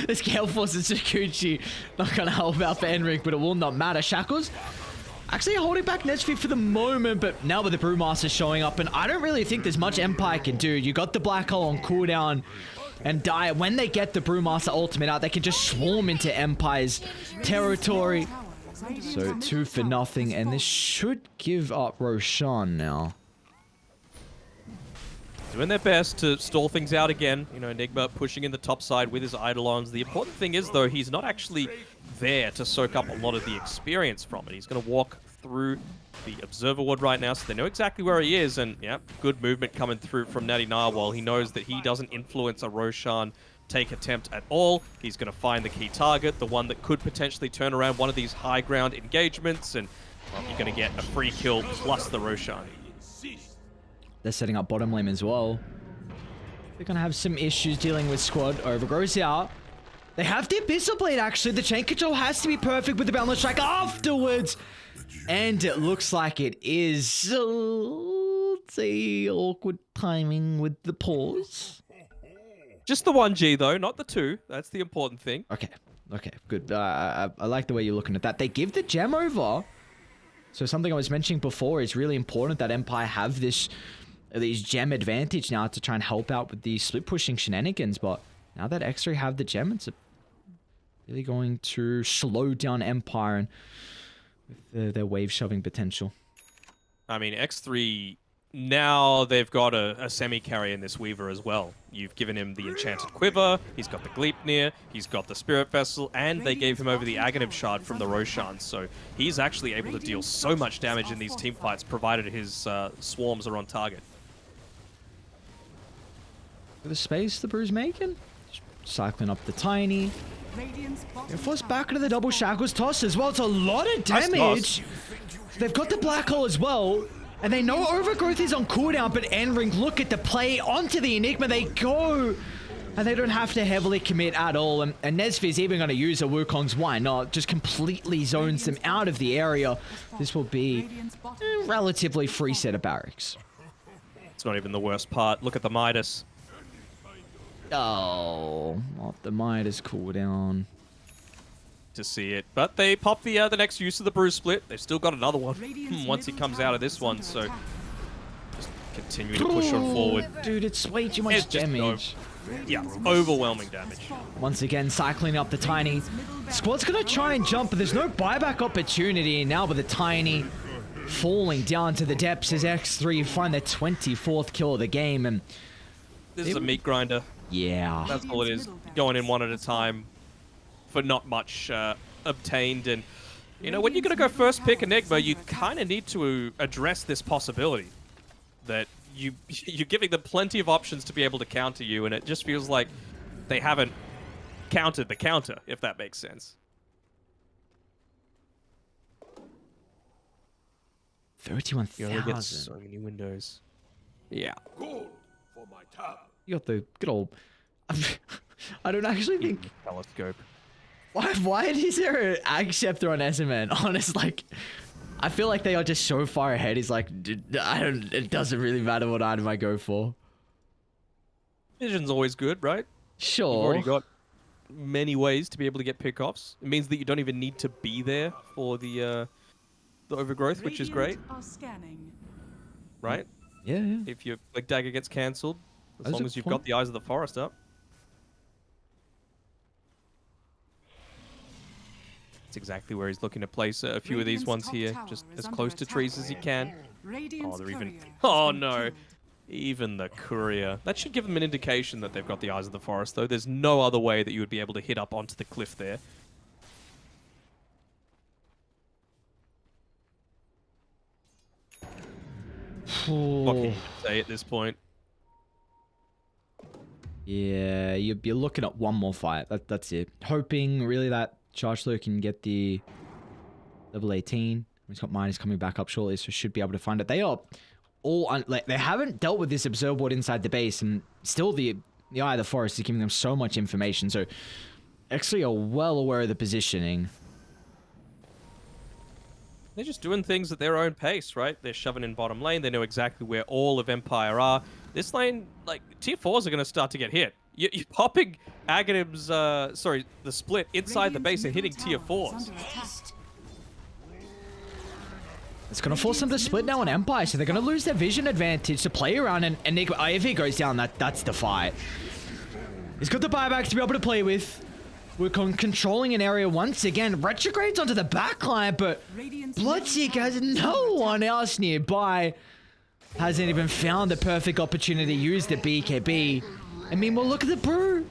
This Gale Force is Sakuchi. Not gonna help out for Enric, but it will not matter. Shackles actually holding back Nesfi for the moment, but now with the Brewmaster showing up, and I don't really think there's much Empire can do. You got the Black Hole on cooldown, and Dire, when they get the Brewmaster ultimate out, they can just swarm into Empire's territory. So 2 for nothing, and this should give up Roshan now. Doing their best to stall things out again. You know, Enigma pushing in the top side with his Eidolons. The important thing is, though, he's not actually there to soak up a lot of the experience from it. He's going to walk through the Observer Ward right now, so they know exactly where he is. And, yeah, good movement coming through from Natty Narwhal. He knows that he doesn't influence a Roshan take attempt at all. He's going to find the key target, the one that could potentially turn around one of these high ground engagements, and well, you're going to get a free kill plus the Roshan. They're setting up bottom lane as well. They're going to have some issues dealing with Squad. Overgrows out. They have the Abyssal Blade, actually. The chain control has to be perfect with the Boundless Strike afterwards. And it looks like it is. Let's say awkward timing with the pause. Just the 1G, though, not the 2. That's the important thing. Okay, good. I like the way you're looking at that. They give the gem over. So something I was mentioning before is really important that Empire have these gem advantage now to try and help out with the split pushing shenanigans. But now that X3 have the gem, it's really going to slow down Empire and with their wave shoving potential. I mean, X3, now they've got a semi-carry in this Weaver as well. You've given him the Enchanted Quiver, he's got the Gleipnir, he's got the Spirit Vessel, and they gave him over the Aghanim Shard from the Roshan, so he's actually able to deal so much damage in these teamfights, provided his swarms are on target. For the space the Brew's making, just cycling up the Tiny. Radiant's bottom Force tower back into the double has fallen. shackles toss as well. It's a lot of Nice damage. They've got the black hole as well. And they know Overgrowth is on cooldown, but Enring look at the play onto the Enigma. They go. And they don't have to heavily commit at all. And Nesvi's even going to use a Wukong's. Why not? Just completely zones them out of the area. This will be Radiant's bottom a relatively free set of barracks. It's not even the worst part. Look at the Midas. Oh, not the Midas cooldown. To see it, but they pop the next use of the bruise split. They've still got another one Radiant's once he middle comes tower out of this is one, under so attack. continue to push on forward. Dude, it's way too much It's just damage. Yeah, overwhelming damage. Once again, cycling up the Tiny. Squad's gonna try and jump, but there's no buyback opportunity. And now with the Tiny falling down to the depths as X3 find their 24th kill of the game. And This is a meat grinder. yeah, That's all it is. Going in one at a time for not much obtained. And, you know, when you're going to go first pick Enigma, you kind of need to address this possibility that you're giving them plenty of options to be able to counter you, and it just feels like they haven't countered the counter, if that makes sense. 31,000. So many windows. Yeah. You got the good old... I don't actually think... Telescope. Why is there an Ag Scepter on SMN? Honest, like... I feel like they are just so far ahead. He's like, it doesn't really matter what item I go for. Vision's always good, right? Sure. You've already got many ways to be able to get pickoffs. It means that you don't even need to be there for the overgrowth, which is great, Radiant are scanning. right? Yeah, yeah. If your Leg Dagger gets cancelled, as That's long a as you've point. got the Eyes of the Forest up. That's exactly where he's looking to place a few of these Radiant's ones top here, tower just is as under close to attack. trees as he can. Radiant's they're even... courier has Oh been no! killed. Even the courier. That should give them an indication that they've got the Eyes of the Forest, though. There's no other way that you would be able to hit up onto the cliff there. What can you say at this point? Yeah, you're looking at one more fight. That's it. Hoping really that Chargelo can get the level 18. He's got Miners coming back up shortly, so should be able to find it. They are all like they haven't dealt with this observer board inside the base, and still the Eye of the Forest is giving them so much information. So actually are well aware of the positioning. They're just doing things at their own pace, right? They're shoving in bottom lane. They know exactly where all of Empire are. This lane, like, tier 4s are going to start to get hit. You're popping Aghanim's, the split inside the base and hitting tier 4s. It's going to force them to split now on Empire, so they're going to lose their vision advantage to play around. And Enigma, if he goes down, that's the fight. He's got the buyback to be able to play with. We're controlling an area once again. Retrogrades onto the backline, but Bloodseeker has no one else nearby. Hasn't even found the perfect opportunity to use the BKB. I mean, well, look at the Brew.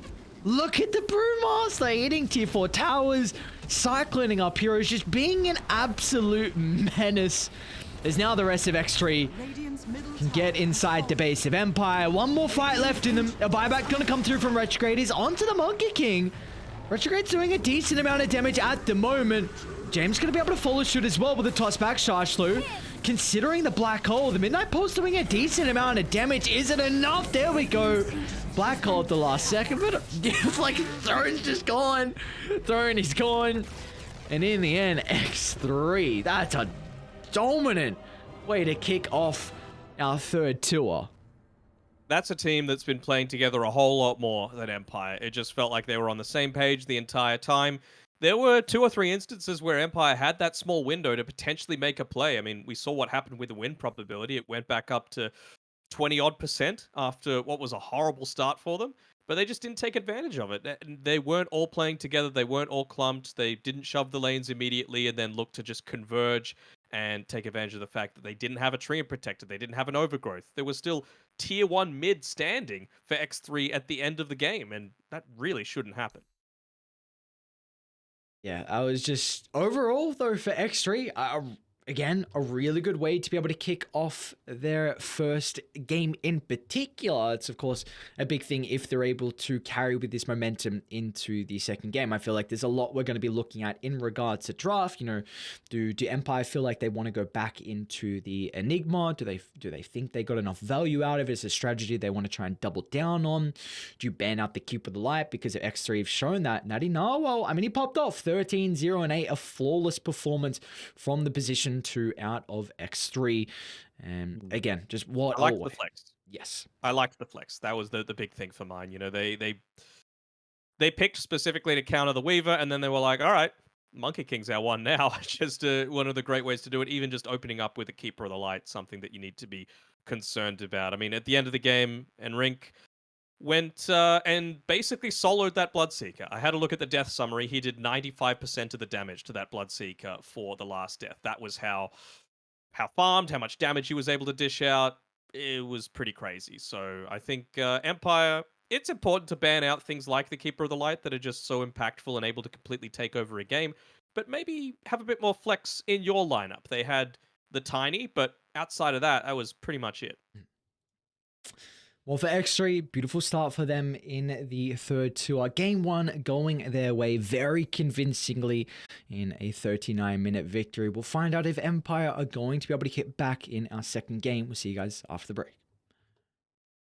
Look at the Brewmaster hitting tier 4 towers, cycling up heroes, just being an absolute menace. There's now the rest of X3 can get inside the base of Empire. One more fight left in them. A buyback gonna come through from Retrograde. He's onto the Monkey King. Retrograde's doing a decent amount of damage at the moment. James gonna be able to follow suit as well with a toss back Chargelo. Considering the black hole, the Midnight Pulse doing a decent amount of damage. Is it enough? There we go. Black hole at the last second, but it's like Throne's just gone. Throne is gone. And in the end, X3. That's a dominant way to kick off our third tour. That's a team that's been playing together a whole lot more than Empire. It just felt like they were on the same page the entire time. There were 2 or 3 instances where Empire had that small window to potentially make a play. I mean, we saw what happened with the win probability. It went back up to 20-odd% after what was a horrible start for them, but they just didn't take advantage of it. They weren't all playing together. They weren't all clumped. They didn't shove the lanes immediately and then look to just converge and take advantage of the fact that they didn't have a Treant Protector. They didn't have an Overgrowth. There was still tier 1 mid standing for X3 at the end of the game, and that really shouldn't happen. Yeah, I was just overall though for X3, again, a really good way to be able to kick off their first game in particular. It's, of course, a big thing if they're able to carry with this momentum into the second game. I feel like there's a lot we're going to be looking at in regards to draft. You know, do Empire feel like they want to go back into the Enigma? Do they think they got enough value out of it as a strategy they want to try and double down on? Do you ban out the Keep of the Light because of X3 have shown that? Natty, no, well, I mean, he popped off 13, 0, and 8, a flawless performance from the position 2 out of X3. And again, just what I like the flex. Yes. I liked the flex. That was the big thing for mine. You know, they picked specifically to counter the Weaver, and then they were like, all right, Monkey King's our one now. Just one of the great ways to do it, even just opening up with a Keeper of the Light, something that you need to be concerned about. I mean, at the end of the game, Enrink went and basically soloed that Bloodseeker. I had a look at the death summary. He did 95% of the damage to that Bloodseeker for the last death. That was how farmed, how much damage he was able to dish out. It was pretty crazy. So I think Empire, it's important to ban out things like the Keeper of the Light that are just so impactful and able to completely take over a game, but maybe have a bit more flex in your lineup. They had the Tiny, but outside of that, that was pretty much it. Well, for X3, beautiful start for them in the third tour. Game 1 going their way very convincingly in a 39-minute victory. We'll find out if Empire are going to be able to get back in our second game. We'll see you guys after the break.